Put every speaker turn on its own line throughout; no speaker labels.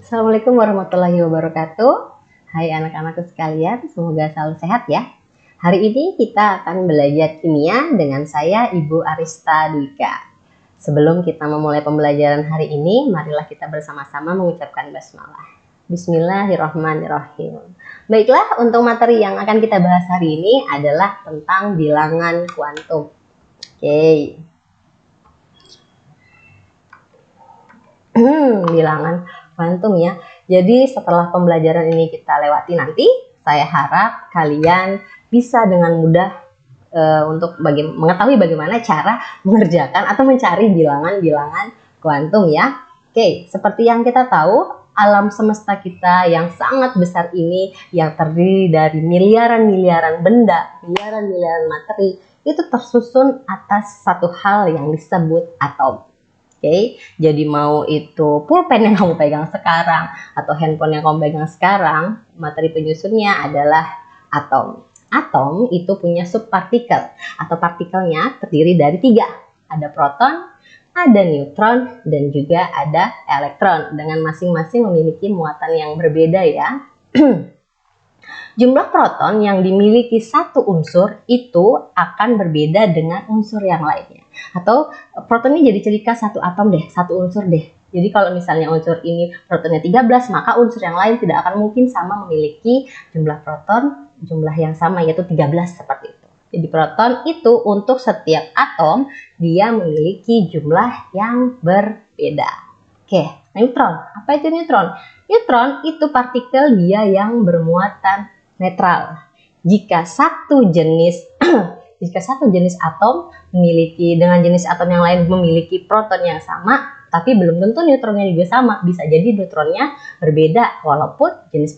Assalamualaikum warahmatullahi wabarakatuh. Hai anak-anakku sekalian, semoga selalu sehat ya. Hari ini kita akan belajar kimia dengan saya Ibu Arista Dwika. Sebelum kita memulai pembelajaran hari ini, marilah kita bersama-sama mengucapkan basmalah. Bismillahirrahmanirrahim. Baiklah, untuk materi yang akan kita bahas hari ini adalah tentang bilangan kuantum. Bilangan kuantum ya. Jadi setelah pembelajaran ini kita lewati nanti, saya harap kalian bisa dengan mudah untuk mengetahui bagaimana cara mengerjakan atau mencari bilangan-bilangan kuantum ya. Oke, seperti yang kita tahu, alam semesta kita yang sangat besar ini yang terdiri dari miliaran-miliaran benda, miliaran-miliaran materi, itu tersusun atas satu hal yang disebut atom. Oke, jadi mau itu pulpen yang kamu pegang sekarang atau handphone yang kamu pegang sekarang, materi penyusunnya adalah atom. Atom itu punya subpartikel atau partikelnya terdiri dari 3. Ada proton, ada neutron, dan juga ada elektron dengan masing-masing memiliki muatan yang berbeda ya. Jumlah proton yang dimiliki satu unsur itu akan berbeda dengan unsur yang lainnya. Atau proton ini jadi ciri khas satu atom deh, satu unsur deh. Jadi kalau misalnya unsur ini protonnya 13, maka unsur yang lain tidak akan mungkin sama memiliki jumlah proton, jumlah yang sama yaitu 13 seperti itu. Jadi proton itu untuk setiap atom dia memiliki jumlah yang berbeda. Oke, neutron. Apa itu neutron? Neutron itu partikel dia yang bermuatan netral. Jika satu jenis atom memiliki dengan jenis atom yang lain memiliki proton yang sama, tapi belum tentu neutronnya juga sama. Bisa jadi neutronnya berbeda walaupun jenis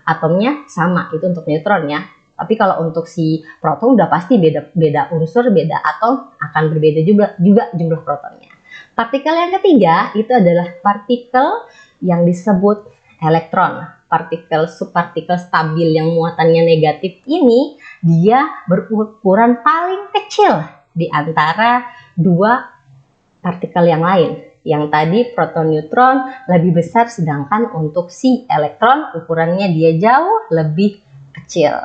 atomnya sama. Itu untuk neutron ya. Tapi kalau untuk si proton udah pasti beda unsur, beda atom, akan berbeda juga jumlah protonnya. Partikel yang ketiga itu adalah partikel yang disebut elektron. Subpartikel stabil yang muatannya negatif ini dia berukuran paling kecil di antara 2 partikel yang lain. Yang tadi proton neutron lebih besar, sedangkan untuk si elektron ukurannya dia jauh lebih kecil.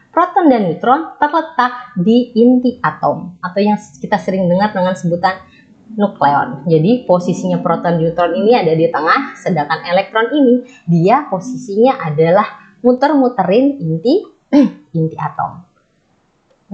Proton dan neutron terletak di inti atom atau yang kita sering dengar dengan sebutan nukleon. Jadi posisinya proton neutron ini ada di tengah, sedangkan elektron ini dia posisinya adalah muter-muterin inti atom.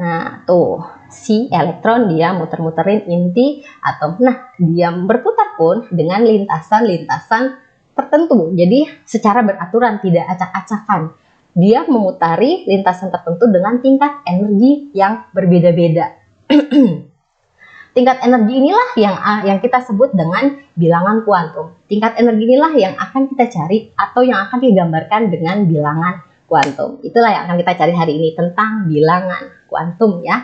Nah, tuh si elektron dia muter-muterin inti atom. Nah, dia berputar pun dengan lintasan-lintasan tertentu. Jadi secara beraturan, tidak acak-acakan. Dia memutari lintasan tertentu dengan tingkat energi yang berbeda-beda. Tingkat energi inilah yang kita sebut dengan bilangan kuantum. Tingkat energi inilah yang akan kita cari atau yang akan digambarkan dengan bilangan kuantum. Itulah yang akan kita cari hari ini tentang bilangan kuantum ya.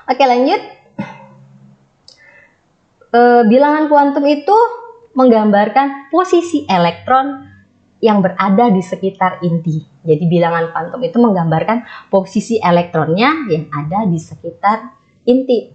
Oke, lanjut. Bilangan kuantum itu menggambarkan posisi elektron yang berada di sekitar inti. Jadi bilangan kuantum itu menggambarkan posisi elektronnya yang ada di sekitar inti.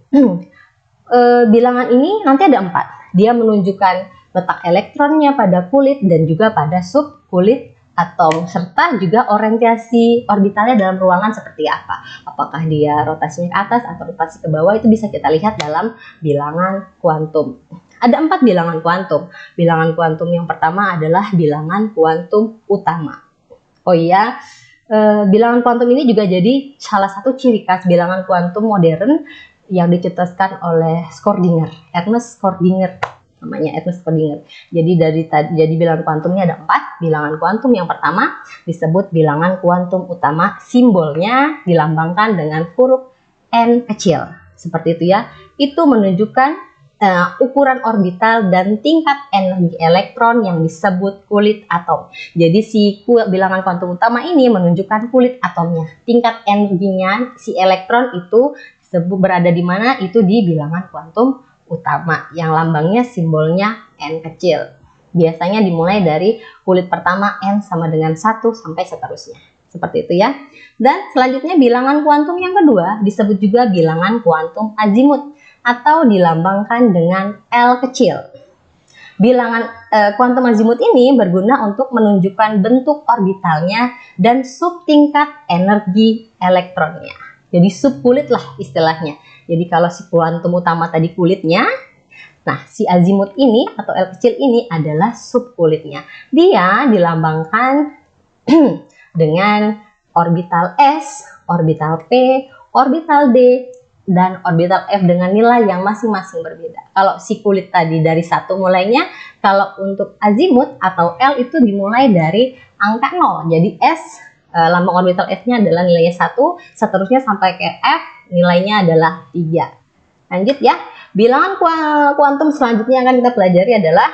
Bilangan ini nanti ada 4. Dia menunjukkan letak elektronnya pada kulit dan juga pada subkulit atom, serta juga orientasi orbitalnya dalam ruangan seperti apa. Apakah dia rotasinya ke atas atau rotasi ke bawah, itu bisa kita lihat dalam bilangan kuantum. Ada 4 bilangan kuantum. Bilangan kuantum yang pertama adalah bilangan kuantum utama. Oh iya, bilangan kuantum ini juga jadi salah satu ciri khas bilangan kuantum modern yang dicetuskan oleh Ernest Schrödinger namanya, Ernest Schrödinger. Jadi bilangan kuantumnya ada 4. Bilangan kuantum yang pertama disebut bilangan kuantum utama, simbolnya dilambangkan dengan huruf N kecil. Seperti itu ya. Itu menunjukkan ukuran orbital dan tingkat energi elektron yang disebut kulit atom. Jadi bilangan kuantum utama ini menunjukkan kulit atomnya. Tingkat energinya si elektron itu berada di mana? Itu di bilangan kuantum utama yang lambangnya simbolnya N kecil. Biasanya dimulai dari kulit pertama N sama dengan 1 sampai seterusnya. Seperti itu ya. Dan selanjutnya bilangan kuantum yang kedua disebut juga bilangan kuantum azimut atau dilambangkan dengan L kecil. Bilangan kuantum azimut ini berguna untuk menunjukkan bentuk orbitalnya dan subtingkat energi elektronnya. Jadi subkulit lah istilahnya. Jadi kalau si kuantum utama tadi kulitnya, nah si azimut ini atau L kecil ini adalah subkulitnya. Dia dilambangkan dengan orbital S, orbital P, orbital D, dan orbital F dengan nilai yang masing-masing berbeda. Kalau si kulit tadi dari 1 mulainya, kalau untuk azimut atau L itu dimulai dari angka 0. Jadi S, lambang orbital F-nya adalah nilainya 1, seterusnya sampai ke F, nilainya adalah 3. Lanjut ya, bilangan kuantum selanjutnya yang akan kita pelajari adalah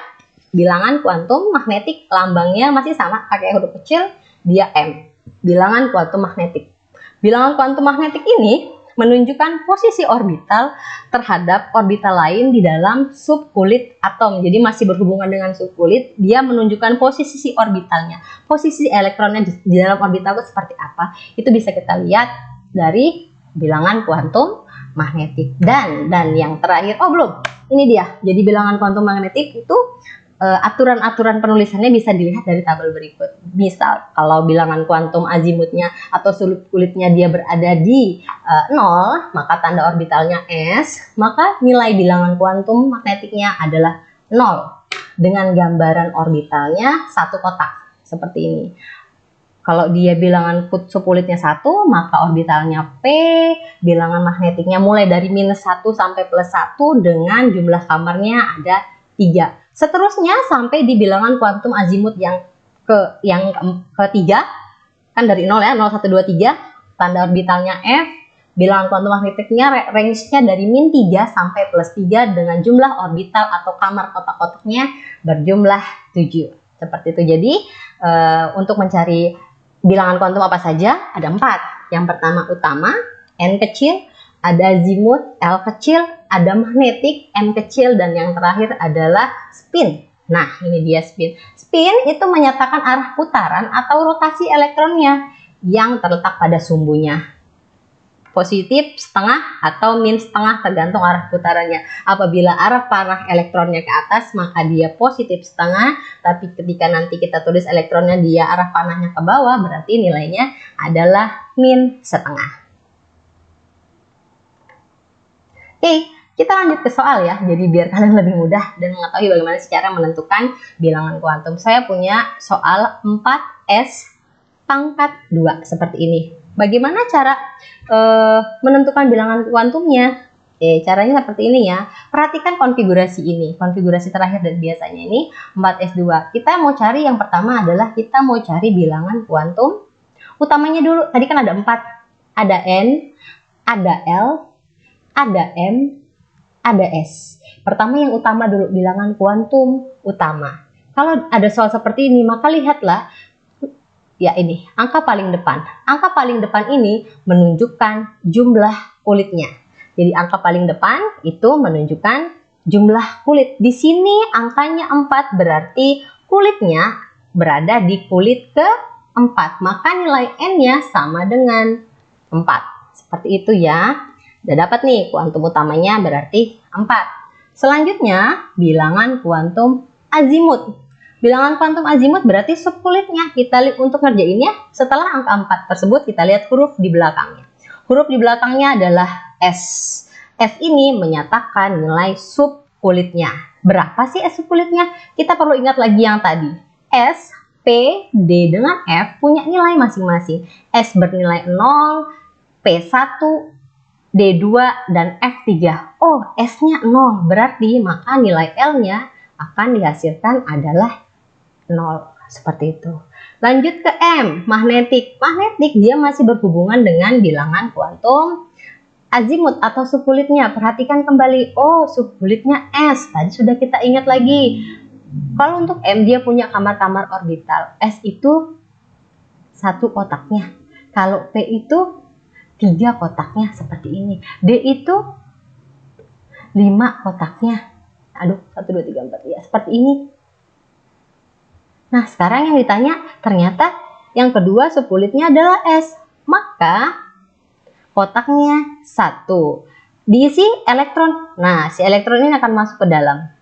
bilangan kuantum magnetik, lambangnya masih sama, pakai huruf kecil, dia M. Bilangan kuantum magnetik. Bilangan kuantum magnetik ini menunjukkan posisi orbital terhadap orbital lain di dalam subkulit atom. Jadi masih berhubungan dengan subkulit, dia menunjukkan posisi orbitalnya. Posisi elektronnya di dalam orbital itu seperti apa? Itu bisa kita lihat dari bilangan kuantum magnetik. Dan yang terakhir, oh belum, ini dia. Jadi bilangan kuantum magnetik itu aturan-aturan penulisannya bisa dilihat dari tabel berikut. Misal kalau bilangan kuantum azimutnya atau subkulitnya dia berada di 0, maka tanda orbitalnya S, maka nilai bilangan kuantum magnetiknya adalah 0 dengan gambaran orbitalnya satu kotak seperti ini. Kalau dia bilangan subkulitnya 1, maka orbitalnya P, bilangan magnetiknya mulai dari -1 sampai +1 dengan jumlah kamarnya ada 3. Seterusnya sampai di bilangan kuantum azimut yang ketiga, kan dari 0 ya, 0, 1, 2, 3, tanda orbitalnya F, bilangan kuantum magnetiknya range-nya dari -3 sampai +3 dengan jumlah orbital atau kamar kotak-kotaknya berjumlah 7. Seperti itu. Jadi untuk mencari bilangan kuantum apa saja, ada 4. Yang pertama utama, N kecil, ada azimut, L kecil, ada magnetik, M kecil, dan yang terakhir adalah spin. Nah, ini dia spin. Spin itu menyatakan arah putaran atau rotasi elektronnya yang terletak pada sumbunya. Positif, setengah, atau min setengah tergantung arah putarannya. Apabila arah panah elektronnya ke atas, maka dia positif setengah. Tapi ketika nanti kita tulis elektronnya dia arah panahnya ke bawah, berarti nilainya adalah min setengah. Oke, kita lanjut ke soal ya. Jadi biar kalian lebih mudah dan mengetahui bagaimana cara menentukan bilangan kuantum. Saya punya soal 4S pangkat 2 seperti ini. Bagaimana cara menentukan bilangan kuantumnya? Caranya seperti ini ya. Perhatikan konfigurasi ini. Konfigurasi terakhir dan biasanya ini 4S2. Kita mau cari yang pertama adalah kita mau cari bilangan kuantum utamanya dulu. Tadi kan ada 4. Ada N, ada L, ada M, ada S. Pertama yang utama dulu, bilangan kuantum utama. Kalau ada soal seperti ini, maka lihatlah, ya ini, angka paling depan. Angka paling depan ini menunjukkan jumlah kulitnya. Jadi angka paling depan itu menunjukkan jumlah kulit. Di sini angkanya 4, berarti kulitnya berada di kulit ke-4. Maka nilai N-nya sama dengan 4. Seperti itu ya. Udah dapat nih kuantum utamanya berarti 4. Selanjutnya bilangan kuantum azimut. Bilangan kuantum azimut berarti subkulitnya. Kita lihat untuk ngerjainnya setelah angka 4 tersebut kita lihat huruf di belakangnya. Huruf di belakangnya adalah S. S ini menyatakan nilai subkulitnya. Berapa sih S subkulitnya? Kita perlu ingat lagi yang tadi. S, P, D dengan F punya nilai masing-masing. S bernilai 0, P1, D2, dan F3. Oh, S-nya 0. Berarti maka nilai L-nya akan dihasilkan adalah 0. Seperti itu. Lanjut ke M, magnetik. Magnetik dia masih berhubungan dengan bilangan kuantum azimut atau subkulitnya. Perhatikan kembali. Oh, subkulitnya S. Tadi sudah kita ingat lagi. Kalau untuk M dia punya kamar-kamar orbital. S itu 1 kotaknya. Kalau P itu 3 kotaknya seperti ini. D itu 5 kotaknya. Aduh, 1, 2, 3, 4. Ya, seperti ini. Nah, sekarang yang ditanya, ternyata yang kedua subkulitnya adalah S. Maka, kotaknya 1. Diisi elektron. Nah, si elektron ini akan masuk ke dalam.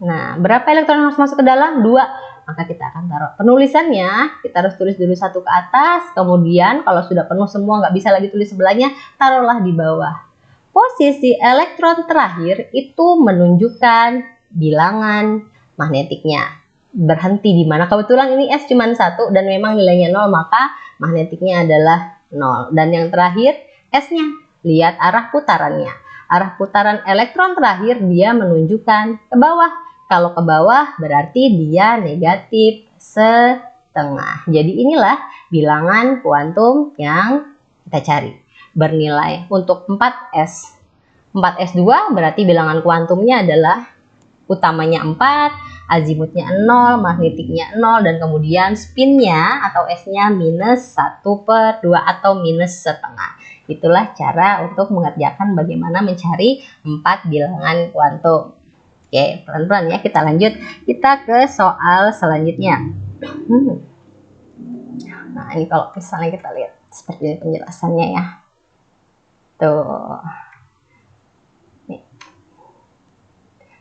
Nah, berapa elektron harus masuk ke dalam? 2. Maka kita akan taruh. Penulisannya, kita harus tulis dulu 1 ke atas, kemudian kalau sudah penuh semua, nggak bisa lagi tulis sebelahnya, taruhlah di bawah. Posisi elektron terakhir itu menunjukkan bilangan magnetiknya. Berhenti di mana? Kebetulan ini S cuma 1 dan memang nilainya 0, maka magnetiknya adalah 0. Dan yang terakhir, S-nya. Lihat arah putarannya. Arah putaran elektron terakhir dia menunjukkan ke bawah. Kalau ke bawah berarti dia negatif setengah. Jadi inilah bilangan kuantum yang kita cari. Bernilai untuk 4S. 4S2 berarti bilangan kuantumnya adalah utamanya 4, azimutnya 0, magnetiknya 0, dan kemudian spinnya atau S-nya minus 1/2 atau minus setengah. Itulah cara untuk mengerjakan bagaimana mencari 4 bilangan kuantum. Oke, pelan-pelan ya, kita lanjut. Kita ke soal selanjutnya. Nah, ini kalau misalnya kita lihat seperti ini penjelasannya ya. Tuh. Nih.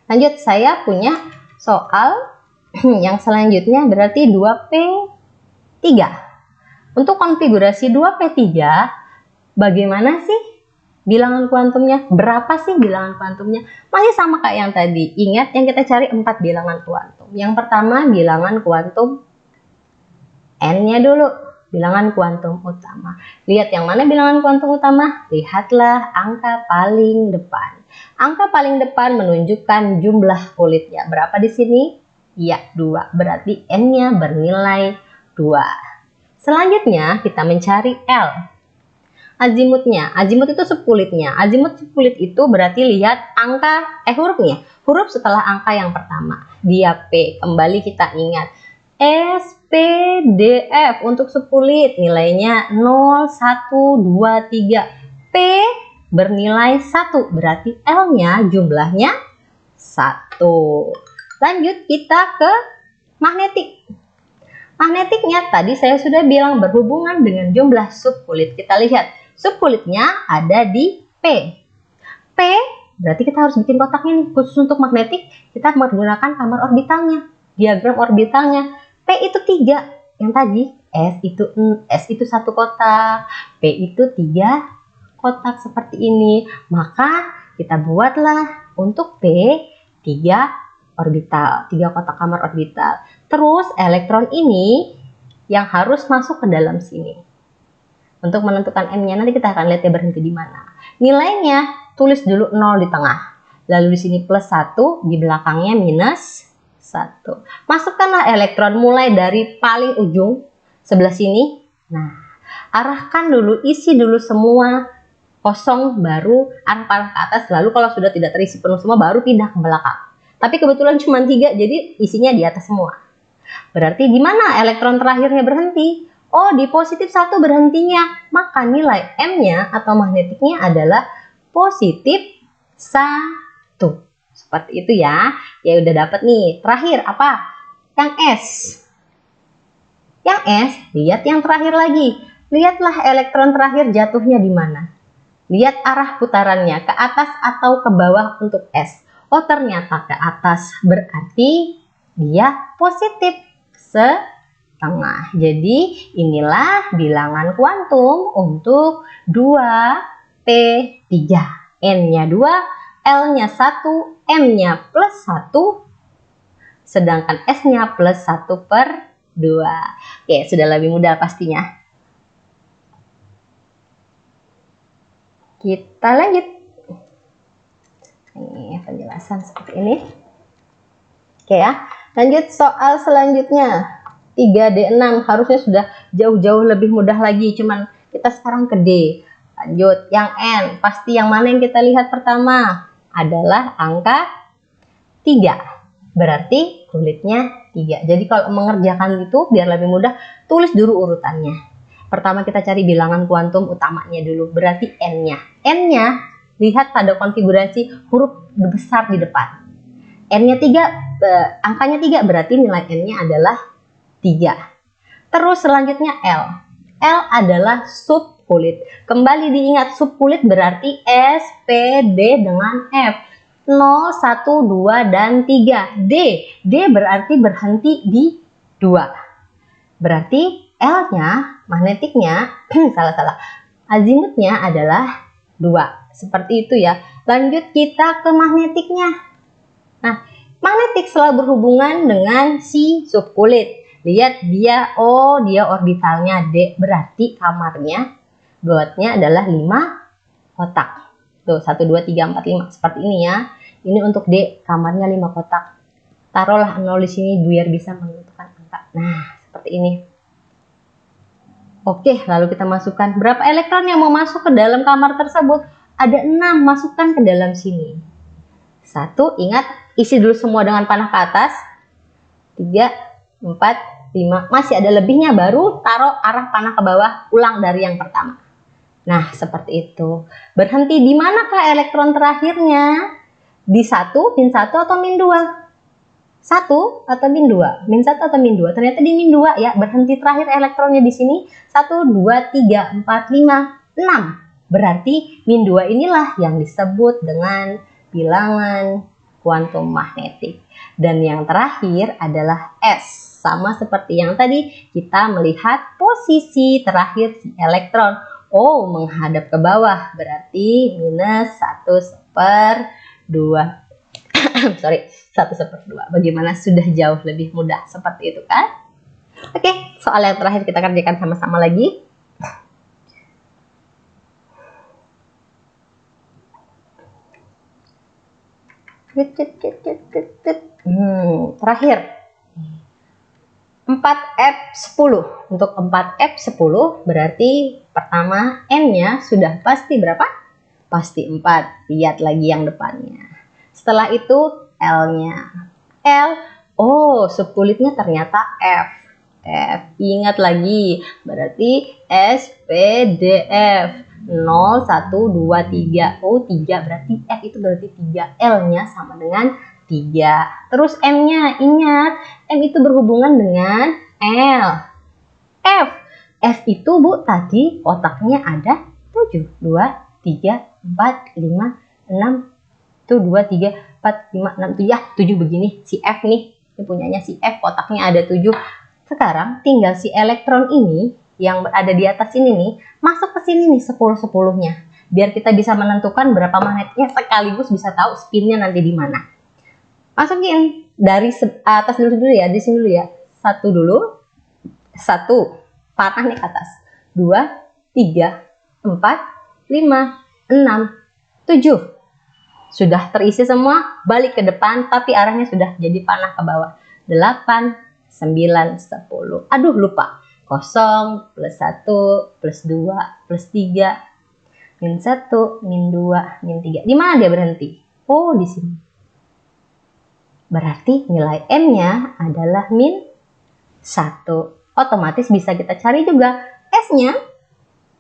Lanjut, saya punya soal yang selanjutnya berarti 2P3. Untuk konfigurasi 2P3, bagaimana sih bilangan kuantumnya? Berapa sih bilangan kuantumnya? Masih sama kayak yang tadi. Ingat yang kita cari 4 bilangan kuantum. Yang pertama bilangan kuantum N-nya dulu. Bilangan kuantum utama. Lihat yang mana bilangan kuantum utama? Lihatlah angka paling depan. Angka paling depan menunjukkan jumlah kulitnya. Berapa di sini? Ya, 2. Berarti N-nya bernilai 2. Selanjutnya kita mencari L. Azimutnya, azimut itu subkulitnya. Azimut subkulit itu berarti lihat angka, hurufnya. Huruf setelah angka yang pertama. Dia P. Kembali kita ingat. S, P, D, F untuk subkulit. Nilainya 0, 1, 2, 3. P bernilai 1. Berarti L-nya jumlahnya 1. Lanjut kita ke magnetik. Magnetiknya tadi saya sudah bilang berhubungan dengan jumlah subkulit. Kita lihat. Subkulitnya ada di P. P berarti kita harus bikin kotaknya nih. Khusus untuk magnetik kita menggunakan kamar orbitalnya. Diagram orbitalnya. P itu 3. Yang tadi S itu 1 kotak. P itu 3 kotak seperti ini. Maka kita buatlah untuk P 3 orbital. 3 kotak kamar orbital. Terus elektron ini yang harus masuk ke dalam sini. Untuk menentukan M-nya nanti kita akan lihat ya berhenti di mana. Nilainya tulis dulu 0 di tengah. Lalu di sini plus 1, di belakangnya minus 1. Masukkanlah elektron mulai dari paling ujung sebelah sini. Nah, arahkan dulu, isi dulu semua kosong, baru arah ke atas. Lalu kalau sudah tidak terisi penuh semua baru pindah ke belakang. Tapi kebetulan cuma 3, jadi isinya di atas semua. Berarti di mana elektron terakhirnya berhenti? Oh, di positif 1 berhentinya. Maka nilai M-nya atau magnetiknya adalah positif 1. Seperti itu ya. Ya udah dapat nih. Terakhir apa? Yang S. Yang S, lihat yang terakhir lagi. Lihatlah elektron terakhir jatuhnya di mana. Lihat arah putarannya, ke atas atau ke bawah untuk S. Oh, ternyata ke atas. Berarti dia positif setengah. Jadi inilah bilangan kuantum untuk 2P3. N-nya 2, L-nya 1, M-nya plus 1, sedangkan S-nya plus 1/2. Oke, sudah lebih mudah pastinya. Kita lanjut. Ini penjelasan seperti ini. Oke ya, lanjut soal selanjutnya. 3D6 harusnya sudah jauh-jauh lebih mudah lagi, cuman kita sekarang ke D. Lanjut, yang N. Pasti yang mana yang kita lihat pertama? Adalah angka 3. Berarti kulitnya 3. Jadi kalau mengerjakan itu biar lebih mudah, tulis dulu urutannya. Pertama kita cari bilangan kuantum utamanya dulu. Berarti N-nya. N-nya lihat pada konfigurasi huruf besar di depan. N-nya 3, angkanya 3 berarti nilai N-nya adalah 3. Terus selanjutnya L. L adalah subkulit. Kembali diingat subkulit berarti S, P, D dengan F. 0, 1, 2, dan 3. D berarti berhenti di 2. Berarti L-nya, magnetiknya, salah. Azimutnya adalah 2. Seperti itu ya. Lanjut kita ke magnetiknya. Nah, magnetik selalu berhubungan dengan si subkulit. Lihat dia, dia orbitalnya D. Berarti kamarnya, buatnya adalah 5 kotak. Tuh, 1, 2, 3, 4, 5. Seperti ini ya. Ini untuk D, kamarnya 5 kotak. Taruhlah 0 di sini biar bisa menentukan angka. Nah, seperti ini. Oke, lalu kita masukkan berapa elektron yang mau masuk ke dalam kamar tersebut. Ada 6, masukkan ke dalam sini. 1, ingat, isi dulu semua dengan panah ke atas. 3, 4, 5, masih ada lebihnya, baru taruh arah panah ke bawah, ulang dari yang pertama. Nah, seperti itu. Berhenti di manakah elektron terakhirnya? Di 1, min 1 atau min 2? 1 atau min 2? Min 1 atau min 2? Ternyata di min 2 ya, berhenti terakhir elektronnya di sini. 1, 2, 3, 4, 5, 6. Berarti min 2 inilah yang disebut dengan bilangan kuantum magnetik. Dan yang terakhir adalah S. Sama seperti yang tadi, kita melihat posisi terakhir si elektron. Menghadap ke bawah, berarti minus 1/2. Sorry, 1/2. Bagaimana, sudah jauh lebih mudah seperti itu kan? Oke, soal yang terakhir kita kerjakan sama-sama lagi. Terakhir 4F10. Untuk 4F10 berarti pertama N-nya sudah pasti berapa? Pasti 4. Lihat lagi yang depannya. Setelah itu L-nya. L, subkulitnya ternyata F. Ingat lagi, berarti SPDF. 0, 1, 2, 3. 3 berarti F itu berarti 3. L-nya sama dengan 3. Terus M-nya, ingat, M itu berhubungan dengan L. F itu Bu, tadi kotaknya ada 7. 2, 3, 4, 5, 6. Tuh 2, 3, 4, 5, 6, 7. Ya, 7 begini. Si F nih. Ini punyanya si F, kotaknya ada 7. Sekarang tinggal si elektron ini yang berada di atas ini nih, masuk ke sini nih 10-10-nya. Biar kita bisa menentukan berapa magnetnya, sekaligus bisa tahu spinnya nanti di mana. Masukin dari atas dulu ya, di sini dulu ya. 1 dulu. 1, panah nih ke atas. 2, 3, 4, 5, 6, 7. Sudah terisi semua, balik ke depan, tapi arahnya sudah jadi panah ke bawah. 8, 9, 10. Aduh, lupa. 0, plus 1, plus 2, plus 3. Min 1, min 2, min 3. Di mana dia berhenti? Di sini. Berarti nilai M-nya adalah min 1. Otomatis bisa kita cari juga S-nya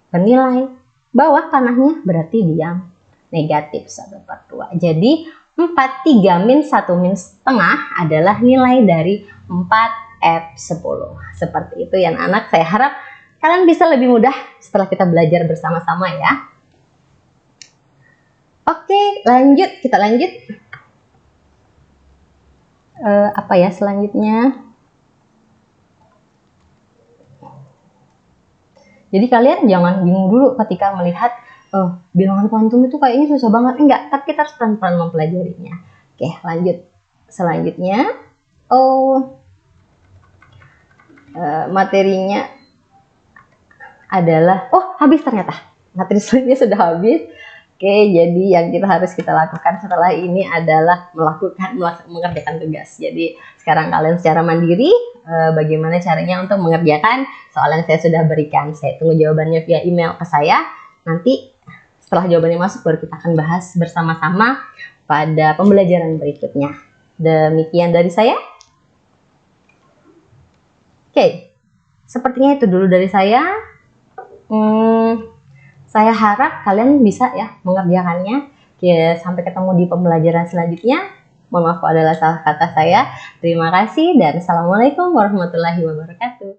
bernilai bawah panahnya, berarti dia negatif 1/2. Jadi 4, 3, min 1, min setengah adalah nilai dari 4F10. Seperti itu ya anak. Saya harap kalian bisa lebih mudah setelah kita belajar bersama-sama ya. Oke, lanjut. Kita lanjut. Apa ya selanjutnya? Jadi kalian jangan bingung dulu ketika melihat bilangan kuantum itu kayaknya susah banget. Enggak, tapi kita harus pelan-pelan mempelajarinya. Oke, lanjut. Selanjutnya, materinya adalah, habis ternyata. Materi selanjutnya sudah habis. Oke, jadi yang harus kita lakukan setelah ini adalah mengerjakan tugas. Jadi sekarang kalian secara mandiri, bagaimana caranya untuk mengerjakan soal yang saya sudah berikan. Saya tunggu jawabannya via email ke saya. Nanti setelah jawabannya masuk, baru kita akan bahas bersama-sama pada pembelajaran berikutnya. Demikian dari saya. Oke, sepertinya itu dulu dari saya. Saya harap kalian bisa ya mengerjakannya. Sampai ketemu di pembelajaran selanjutnya. Mohon maaf kalau ada salah kata saya. Terima kasih dan assalamualaikum warahmatullahi wabarakatuh.